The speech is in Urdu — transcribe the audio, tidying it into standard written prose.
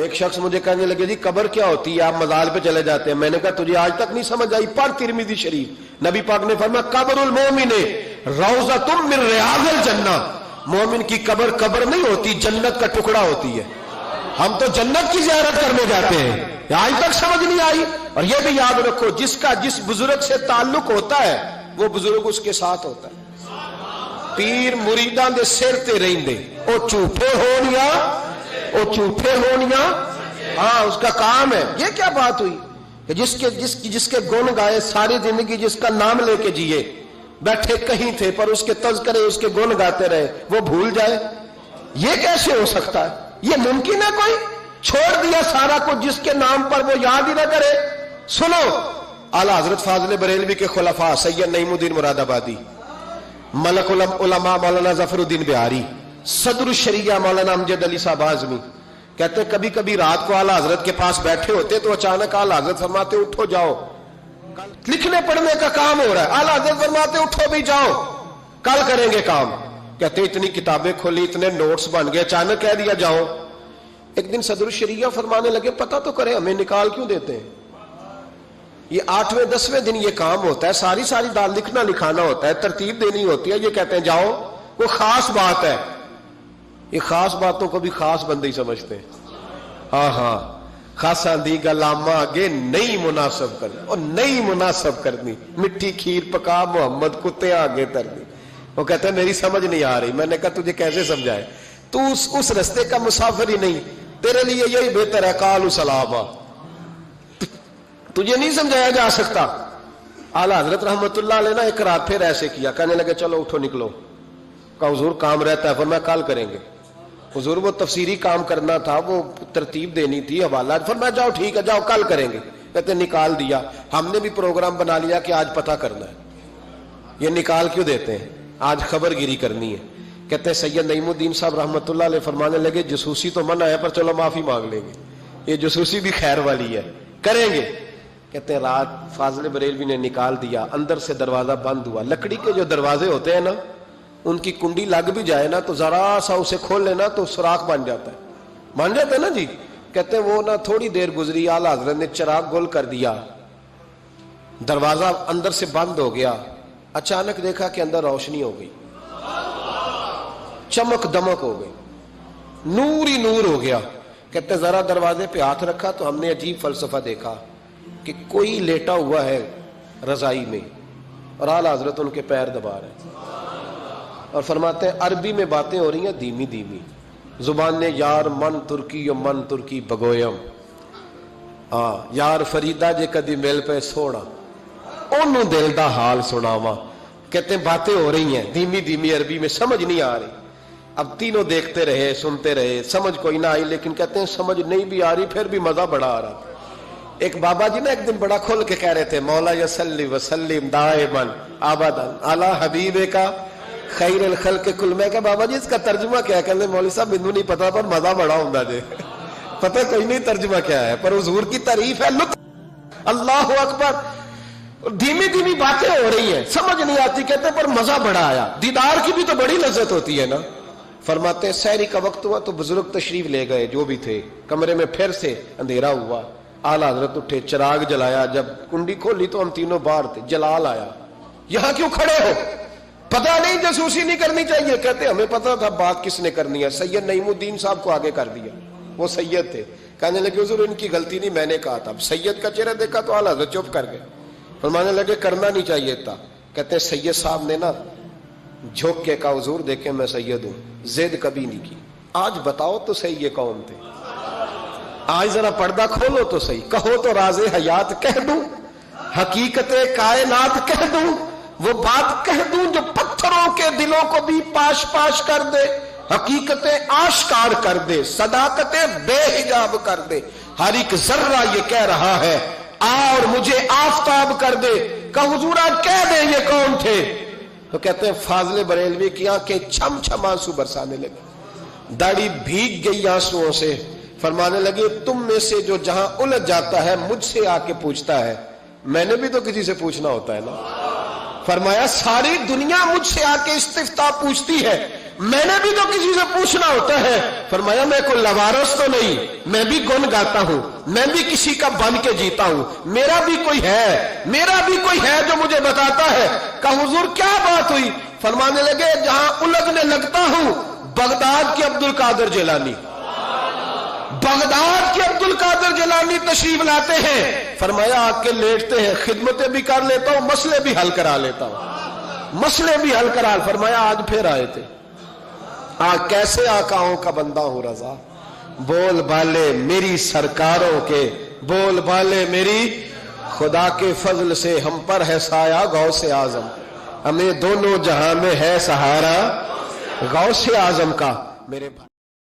ایک شخص مجھے کہنے لگے جی قبر کیا ہوتی ہے، آپ مزار پہ چلے جاتے ہیں. میں نے کہا تجھے آج تک نہیں سمجھ آئی؟ پڑھ ترمذی شریف. نبی پاک نے فرمایا قبر المومن روضۃ من ریاض الجنہ. مومن کی قبر قبر نہیں ہوتی، جنت کا ٹکڑا ہوتی ہے. ہم تو جنت کی زیارت کرنے جاتے ہیں. آج تک سمجھ نہیں آئی. اور یہ بھی یاد رکھو جس کا جس بزرگ سے تعلق ہوتا ہے وہ بزرگ اس کے ساتھ ہوتا ہے. پیر مریداں دے سر تے رہندے او جھوٹے ہونیا، او جھوٹے ہونیا. ہاں اس کا کام ہے. یہ کیا بات ہوئی کہ جس کے گن گائے ساری زندگی، جس کا نام لے کے جیے، بیٹھے کہیں تھے پر اس کے تذکرے اس کے گن گاتے رہے، وہ بھول جائے؟ یہ کیسے ہو سکتا ہے؟ یہ ممکن ہے؟ کوئی چھوڑ دیا سارا کچھ جس کے نام پر وہ یاد ہی نہ کرے. سنو اعلیٰ حضرت فاضل بریلوی کے خلفاء سید نعیم الدین مراد آبادی، ملک العلماء مولانا ظفر الدین بہاری، صدر الشریعہ مولانا امجد علی صاحب اعظمی کہتے ہیں کبھی کبھی رات کو اعلیٰ حضرت کے پاس بیٹھے ہوتے تو اچانک اعلیٰ حضرت فرماتے اٹھو جاؤ، لکھنے پڑھنے کا کام ہو رہا ہے. اعلیٰ حضرت فرماتے اٹھو بھی جاؤ، کل کریں گے کام. کہتے اتنی کتابیں کھولی، اتنے نوٹس بن گئے، اچانک کہہ دیا جاؤ. ایک دن صدر الشریعہ فرمانے لگے پتہ تو کرے ہمیں نکال کیوں دیتے ہیں؟ یہ 8ویں 10ویں دن یہ کام ہوتا ہے، ساری دال لکھنا لکھانا ہوتا ہے، ترتیب دینی ہوتی ہے. یہ کہتے ہیں جاؤ، کوئی خاص بات ہے. یہ خاص باتوں کو بھی خاص بندے ہی سمجھتے ہیں. ہاں خاصا دی گلاما آگے نہیں مناسب کرنی، اور نہیں مناسب کرنی. مٹھی کھیر پکا محمد کتے آگے ترنی. وہ کہتے ہیں میری سمجھ نہیں آ رہی. میں نے کہا تجھے کیسے سمجھائے؟ تو اس رستے کا مسافر ہی نہیں، تیرے لیے یہی بہتر ہے قالوا سلاما. تجھے نہیں سمجھایا جا سکتا. اعلیٰ حضرت رحمت اللہ علیہ نے ایک رات پھر ایسے کیا، کہنے لگے چلو اٹھو نکلو. کہا حضور کام رہتا ہے. فرمایا کل کریں گے. حضور وہ تفسیری کام کرنا تھا، وہ ترتیب دینی تھی، حوالہ. فرمایا جاؤ ٹھیک ہے جاؤ کل کریں گے. کہتے نکال دیا. ہم نے بھی پروگرام بنا لیا کہ آج پتہ کرنا ہے. یہ نکال کیوں دیتے ہیں؟ آج خبر گیری کرنی ہے. کہتے ہیں سید نعیم الدین صاحب رحمت اللہ علیہ فرمانے لگے جاسوسی تو منع ہے پر چلو معافی مانگ لیں گے، یہ جاسوسی بھی خیر والی ہے، کریں گے. کہتے ہیں رات فاضل بریلوی نے نکال دیا. اندر سے دروازہ بند ہوا. لکڑی کے جو دروازے ہوتے ہیں نا، ان کی کنڈی لگ بھی جائے نا تو ذرا سا اسے کھول لینا تو سوراخ بن جاتا ہے. مان جاتا ہے نا جی. کہتے ہیں وہ نا تھوڑی دیر گزری، اعلیٰ حضرت نے چراغ گل کر دیا، دروازہ اندر سے بند ہو گیا. اچانک دیکھا کہ اندر روشنی ہو گئی، چمک دمک ہو گئی، نور ہی نور ہو گیا. کہتے ہیں ذرا دروازے پہ ہاتھ رکھا تو ہم نے عجیب فلسفہ دیکھا کہ کوئی لیٹا ہوا ہے رضائی میں اور اعلیٰ حضرت ان کے پیر دبا رہے ہیں اور فرماتے ہیں عربی میں باتیں ہو رہی ہیں دھیمی دھیمی. زبان نے یار من ترکی و من ترکی بگویم، یار فریدہ جے کدی مل پہ سوڑا انہوں دل دا حال سناوا. کہتے ہیں باتیں ہو رہی ہیں دھیمی دھیمی عربی میں، سمجھ نہیں آ رہی. اب تینوں دیکھتے رہے سنتے رہے، سمجھ کوئی نہ آئی. لیکن کہتے ہیں سمجھ نہیں بھی آ رہی پھر بھی مزہ بڑا آ رہا. ایک بابا جی نا ایک دن بڑا کھول کے کہہ رہے تھے مولا یصلی وسلم دائما ابدا علی حبیب کا خیر الخلق کل. میں کہ بابا جی اس کا ترجمہ کیا ہے؟ کہتے مولوی صاحب مینوں نہیں پتا پر مزہ بڑا ہوندا جے. پتہ کوئی نہیں ترجمہ کیا ہے پر حضور کی تعریف ہے، لطف. اللہ اکبر. دھیمی دھیمی باتیں ہو رہی ہیں، سمجھ نہیں آتی. کہتے پر مزہ بڑا آیا. دیدار کی بھی تو بڑی لذت ہوتی ہے نا. فرماتے ہیں سحری کا وقت ہوا تو بزرگ تشریف لے گئے جو بھی تھے. کمرے میں پھر سے اندھیرا ہوا. اعلیٰ حضرت اٹھے، چراغ جلایا. جب کنڈی کھولی تو ہم تینوں باہر تھے. جلال آیا، یہاں کیوں کھڑے ہو؟ پتہ نہیں جاسوسی نہیں کرنی چاہیے. کہتے ہمیں پتہ تھا بات کس نے کرنی ہے. سید نعیم الدین صاحب کو آگے کر دیا. وہ سید تھے. کہنے لگے حضور ان کی غلطی نہیں، میں نے کہا تھا. سید کا چہرہ دیکھا تو اعلیٰ حضرت چپ کر گئے. فرمانے لگے کرنا نہیں چاہیے تھا. کہتے ہیں سید صاحب نے نا جھوک کے کہا حضور دیکھیں میں سید ہوں، زید کبھی نہیں کی. آج بتاؤ تو صحیح یہ کون تھے؟ آج ذرا پردہ کھولو تو صحیح. کہو تو راز حیات کہہ دوں، حقیقت کائنات کہہ دوں، وہ بات کہہ دوں جو پتھروں کے دلوں کو بھی پاش پاش کر دے، حقیقتیں آشکار کر دے، صداقتیں بے حجاب کر دے. ہر ایک ذرہ یہ کہہ رہا ہے اور مجھے آفتاب کر دے. کہ حضور آج کہہ دے یہ کون تھے؟ تو کہتے ہیں فاضل بریلوی کی آنکھیں چھم چھم آنسو برسانے لگے، داڑھی بھیگ گئی آنسوؤں سے. فرمانے لگے تم میں سے جو جہاں الجھ جاتا ہے مجھ سے آ کے پوچھتا ہے. میں نے بھی تو کسی سے پوچھنا ہوتا ہے نا. فرمایا ساری دنیا مجھ سے آ کے استفتاء پوچھتی ہے، میں نے بھی تو کسی سے پوچھنا ہوتا ہے. فرمایا میں کوئی لوارث تو نہیں, میں بھی گن گاتا ہوں, میں بھی کسی کا بن کے جیتا ہوں, میرا بھی کوئی ہے جو مجھے بتاتا ہے. کہا حضور کیا بات ہوئی؟ فرمانے لگے جہاں الجھنے لگتا ہوں بغداد کے عبد القادر جیلانی, بغداد کے عبد القادر جیلانی تشریف لاتے ہیں. فرمایا آ کے لیٹتے ہیں, خدمتیں بھی کر لیتا ہوں, مسئلے بھی حل کرا لیتا ہوں, مسئلے بھی حل کرا. فرمایا آج پھر آئے تھے. کیسے آقاؤں کا بندہ ہوں رضا, بول بالے میری سرکاروں کے, بول بالے میری, خدا کے فضل سے ہم پر ہے سایہ غوث اعظم, ہمیں دونوں جہاں میں ہے سہارا غوث اعظم کا. میرے